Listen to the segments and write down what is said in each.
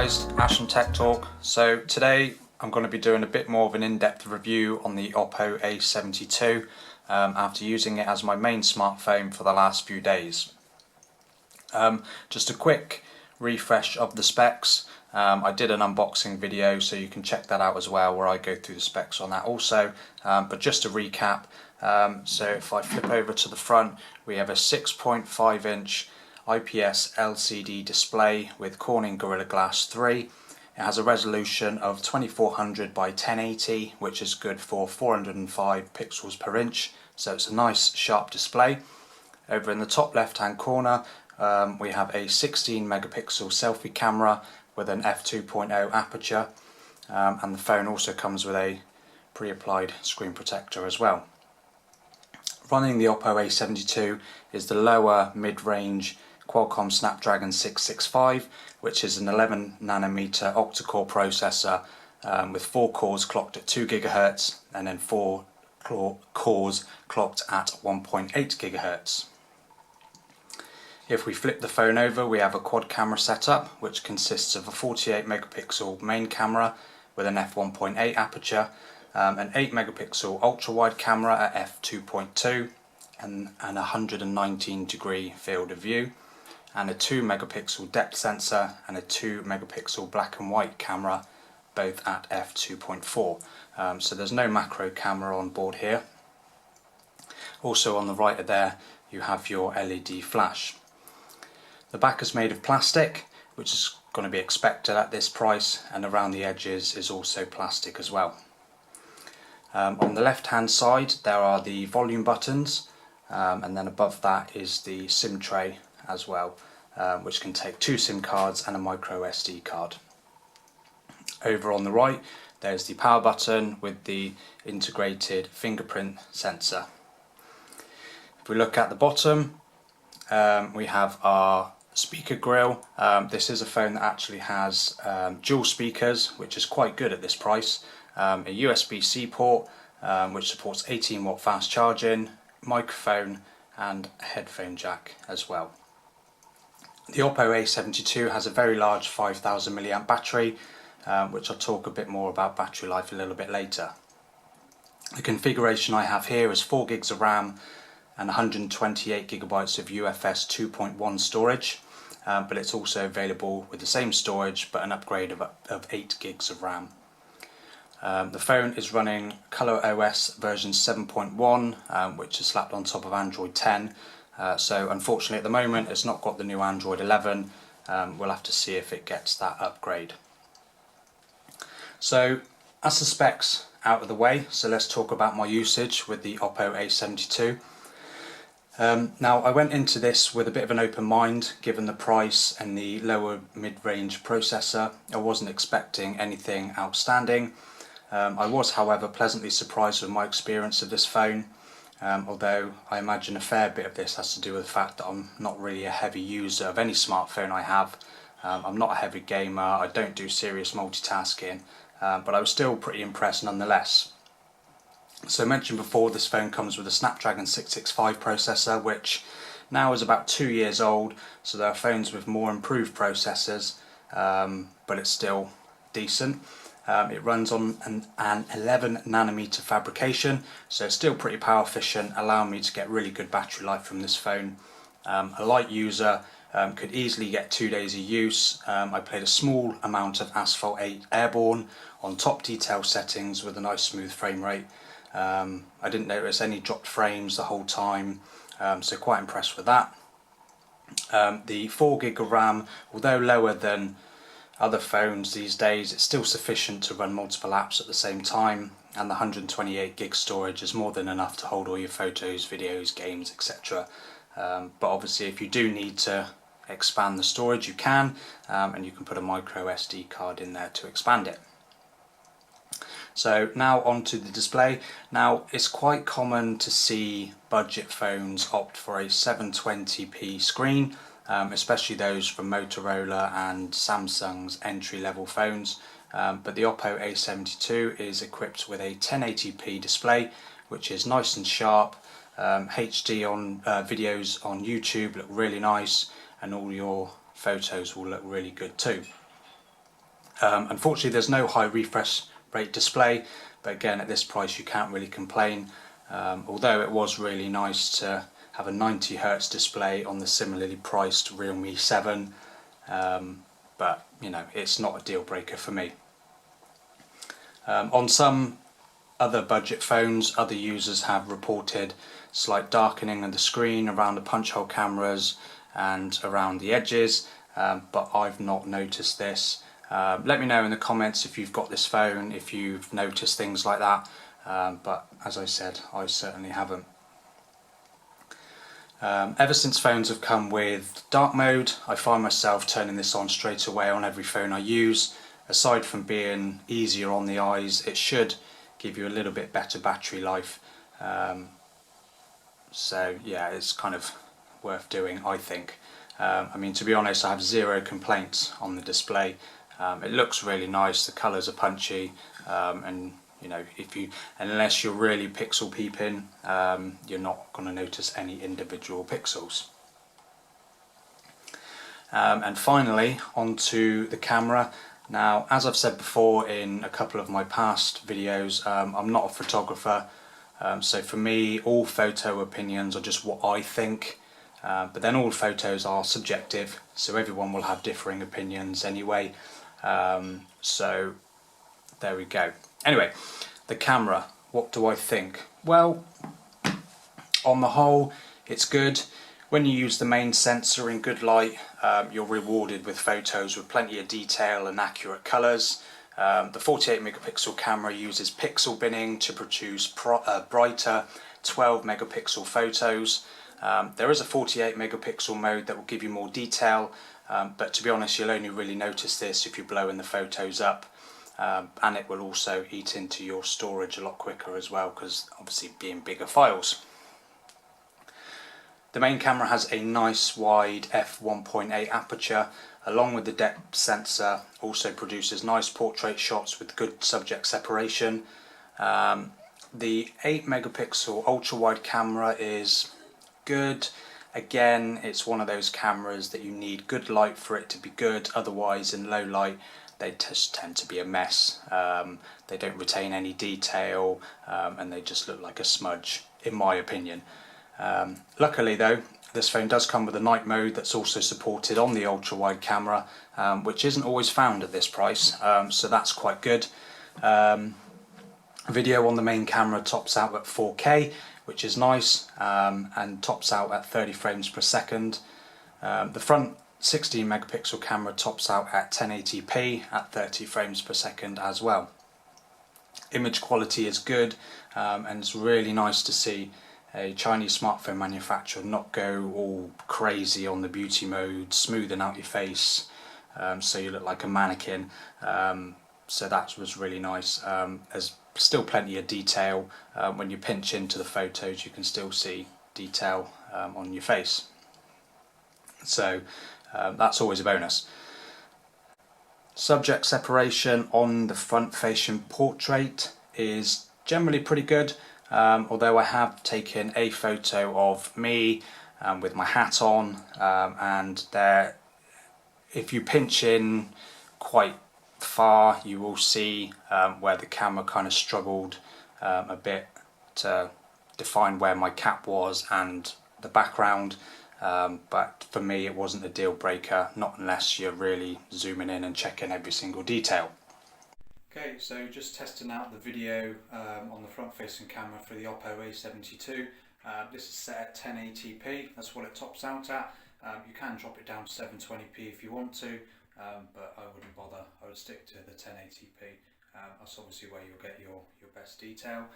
guys, Ash from Tech Talk. So today I'm going to be doing a bit more of an in-depth review on the Oppo A72 after using it as my main smartphone for the last few days. Just a quick refresh of the specs. I did an unboxing video, so you can check that out as well, where I go through the specs on that also. But just to recap, so if I flip over to the front, we have a 6.5-inch IPS LCD display with Corning Gorilla Glass 3. It has a resolution of 2400 by 1080, which is good for 405 pixels per inch, so it's a nice sharp display. Over in the top left hand corner we have a 16 megapixel selfie camera with an f2.0 aperture, and the phone also comes with a pre-applied screen protector as well. Running the Oppo A72 is the lower mid-range Qualcomm Snapdragon 665, which is an 11nm octa-core processor with 4 cores clocked at 2 GHz and then 4 cores clocked at 1.8 GHz. If we flip the phone over, we have a quad camera setup, which consists of a 48 megapixel main camera with an f1.8 aperture, an 8 megapixel ultra wide camera at f2.2 and a 119 degree field of view, and a 2 megapixel depth sensor and a 2 megapixel black and white camera, both at f2.4. So there's no macro camera on board here. Also on the right of there you have your LED flash. The back is made of plastic, which is going to be expected at this price, and around the edges is also plastic as well. On the left hand side there are the volume buttons, and then above that is the SIM tray as well, which can take 2 SIM cards and a micro SD card. Over on the right there's the power button with the integrated fingerprint sensor. If we look at the bottom, we have our speaker grill. This is a phone that actually has dual speakers, which is quite good at this price. A USB-C port, which supports 18 watt fast charging, microphone and a headphone jack as well. The Oppo A72 has a very large 5000 mAh battery, which I'll talk a bit more about battery life a little bit later. The configuration I have here is 4 gigs of RAM and 128 gigabytes of UFS 2.1 storage, but it's also available with the same storage but an upgrade of 8 gigs of RAM. The phone is running ColorOS version 7.1, which is slapped on top of Android 10. So unfortunately at the moment it's not got the new Android 11. We'll have to see if it gets that upgrade. So that's the specs out of the way, so let's talk about my usage with the Oppo A72. Now I went into this with a bit of an open mind given the price and the lower mid-range processor. I wasn't expecting anything outstanding. I was however pleasantly surprised with my experience of this phone, although I imagine a fair bit of this has to do with the fact that I'm not really a heavy user of any smartphone I have. I'm not a heavy gamer, I don't do serious multitasking, but I was still pretty impressed nonetheless. So I mentioned before, this phone comes with a Snapdragon 665 processor, which now is about 2 years old, so there are phones with more improved processors, but it's still decent. It runs on an 11nm fabrication, so it's still pretty power efficient, allowing me to get really good battery life from this phone. A light user could easily get 2 days of use. I played a small amount of Asphalt 8 Airborne on top detail settings with a nice smooth frame rate. I didn't notice any dropped frames the whole time, so quite impressed with that. The 4 gig of RAM, although lower than other phones these days, it's still sufficient to run multiple apps at the same time, and the 128 gig storage is more than enough to hold all your photos, videos, games, etc. But obviously if you do need to expand the storage you can, and you can put a micro SD card in there to expand it. So now onto the display. Now it's quite common to see budget phones opt for a 720p screen, especially those from Motorola and Samsung's entry-level phones, but the Oppo A72 is equipped with a 1080p display, which is nice and sharp. HD on videos on YouTube look really nice, and all your photos will look really good too. Unfortunately there's no high refresh rate display, but again at this price you can't really complain, although it was really nice to have a 90Hz display on the similarly priced Realme 7, but you know, it's not a deal breaker for me. On some other budget phones, other users have reported slight darkening of the screen around the punch hole cameras and around the edges, but I've not noticed this. Let me know in the comments if you've got this phone, if you've noticed things like that, but as I said, I certainly haven't. Ever since phones have come with dark mode, I find myself turning this on straight away on every phone I use. Aside from being easier on the eyes, it should give you a little bit better battery life. So yeah, it's kind of worth doing, I think. I mean, to be honest, I have zero complaints on the display. It looks really nice, the colours are punchy, and you know, unless you're really pixel peeping, you're not going to notice any individual pixels. And finally, onto the camera. Now, as I've said before in a couple of my past videos, I'm not a photographer, so for me all photo opinions are just what I think, but then all photos are subjective, so everyone will have differing opinions anyway, so there we go. Anyway, the camera, what do I think? Well, on the whole, it's good. When you use the main sensor in good light, you're rewarded with photos with plenty of detail and accurate colours. The 48 megapixel camera uses pixel binning to produce brighter 12 megapixel photos. There is a 48 megapixel mode that will give you more detail, but to be honest, you'll only really notice this if you're blowing the photos up. And it will also eat into your storage a lot quicker as well, because obviously being bigger files. The main camera has a nice wide f1.8 aperture, along with the depth sensor also produces nice portrait shots with good subject separation. The 8 megapixel ultra wide camera is good. Again, it's one of those cameras that you need good light for it to be good, otherwise in low light they just tend to be a mess. They don't retain any detail, and they just look like a smudge, in my opinion. Luckily though, this phone does come with a night mode that's also supported on the ultra wide camera, which isn't always found at this price, so that's quite good. Video on the main camera tops out at 4K, which is nice, and tops out at 30 frames per second. The front 16 megapixel camera tops out at 1080p at 30 frames per second as well. Image quality is good, and it's really nice to see a Chinese smartphone manufacturer not go all crazy on the beauty mode, smoothing out your face so you look like a mannequin. So that was really nice. There's still plenty of detail. When you pinch into the photos you can still see detail on your face. So that's always a bonus. Subject separation on the front facing portrait is generally pretty good, although I have taken a photo of me with my hat on, and there, if you pinch in quite far you will see where the camera kind of struggled a bit to define where my cap was and the background. But for me it wasn't a deal breaker, not unless you're really zooming in and checking every single detail. Okay, so just testing out the video on the front facing camera for the Oppo A72. This is set at 1080p, that's what it tops out at. You can drop it down to 720p if you want to, but I wouldn't bother. I would stick to the 1080p. That's obviously where you'll get your best detail.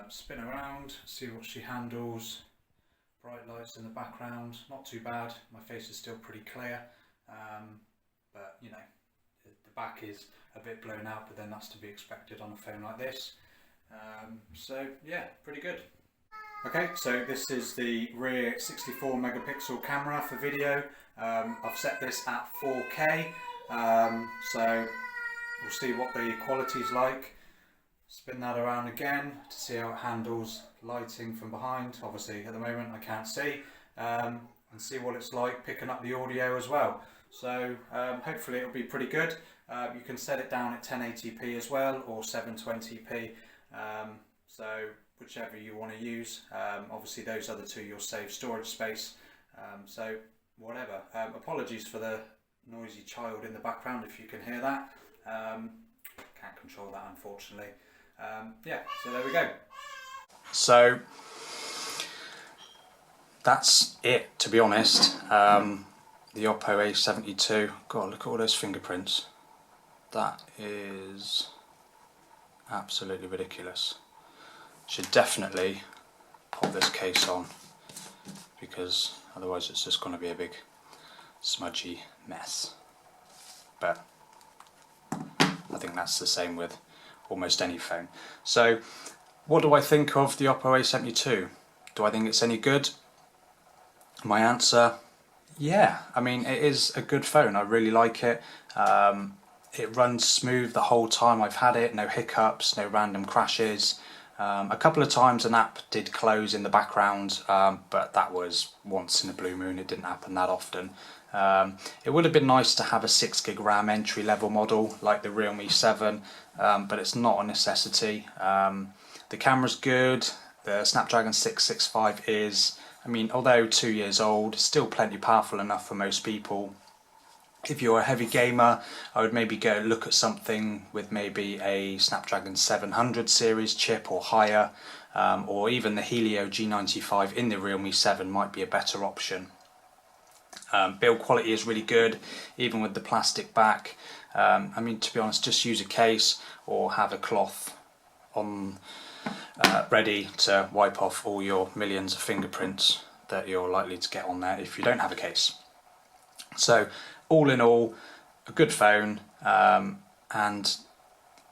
Spin around, see what she handles. Bright lights in the background, not too bad. My face is still pretty clear, but you know, the back is a bit blown out, but then that's to be expected on a phone like this. So yeah, pretty good. Okay, so this is the rear 64 megapixel camera for video. I've set this at 4K, so we'll see what the quality's like. Spin that around again to see how it handles lighting from behind. Obviously at the moment I can't see, and see what it's like picking up the audio as well. So hopefully it'll be pretty good. You can set it down at 1080p as well, or 720p, so whichever you want to use. Obviously those other two you'll save storage space, so whatever. Apologies for the noisy child in the background if you can hear that. Can't control that, unfortunately. Yeah, so there we go. So that's it, to be honest. The Oppo A72. God, look at all those fingerprints. That is absolutely ridiculous. Should definitely pop this case on, because otherwise it's just going to be a big smudgy mess. But I think that's the same with almost any phone. So what do I think of the Oppo A72? Do I think it's any good? My answer, yeah. I mean, it is a good phone. I really like it. It runs smooth the whole time I've had it. No hiccups, no random crashes. A couple of times an app did close in the background, but that was once in a blue moon. It didn't happen that often. It would have been nice to have a 6GB RAM entry level model like the Realme 7, but it's not a necessity. The camera's good. The Snapdragon 665 is, I mean, although 2 years old, still plenty powerful enough for most people. If you're a heavy gamer, I would maybe go look at something with maybe a Snapdragon 700 series chip or higher, or even the Helio G95 in the Realme 7 might be a better option. Build quality is really good, even with the plastic back. I mean, to be honest, just use a case or have a cloth on ready to wipe off all your millions of fingerprints that you're likely to get on there if you don't have a case. So all in all, a good phone, and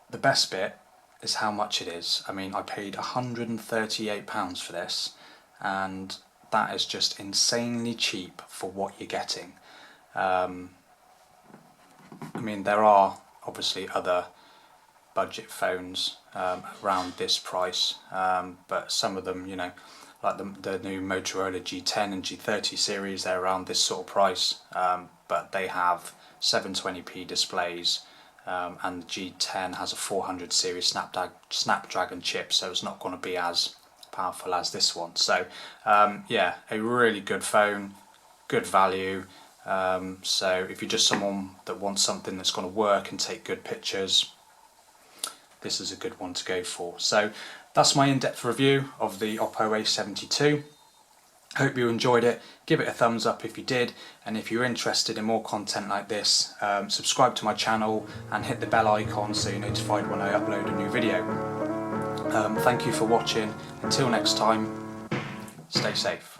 the best bit is how much it is. I mean, I paid £138 for this, and that is just insanely cheap for what you're getting. I mean, there are obviously other budget phones around this price, but some of them, you know, like the new Motorola G10 and G30 series, they're around this sort of price, but they have 720p displays, and the G10 has a 400 series Snapdragon chip, so it's not going to be as powerful as this one. So yeah, a really good phone, good value. So if you're just someone that wants something that's going to work and take good pictures, this is a good one to go for. So that's my in-depth review of the Oppo A72. Hope you enjoyed it. Give it a thumbs up if you did, and if you're interested in more content like this, subscribe to my channel and hit the bell icon so you're notified when I upload a new video. Thank you for watching. Until next time, stay safe.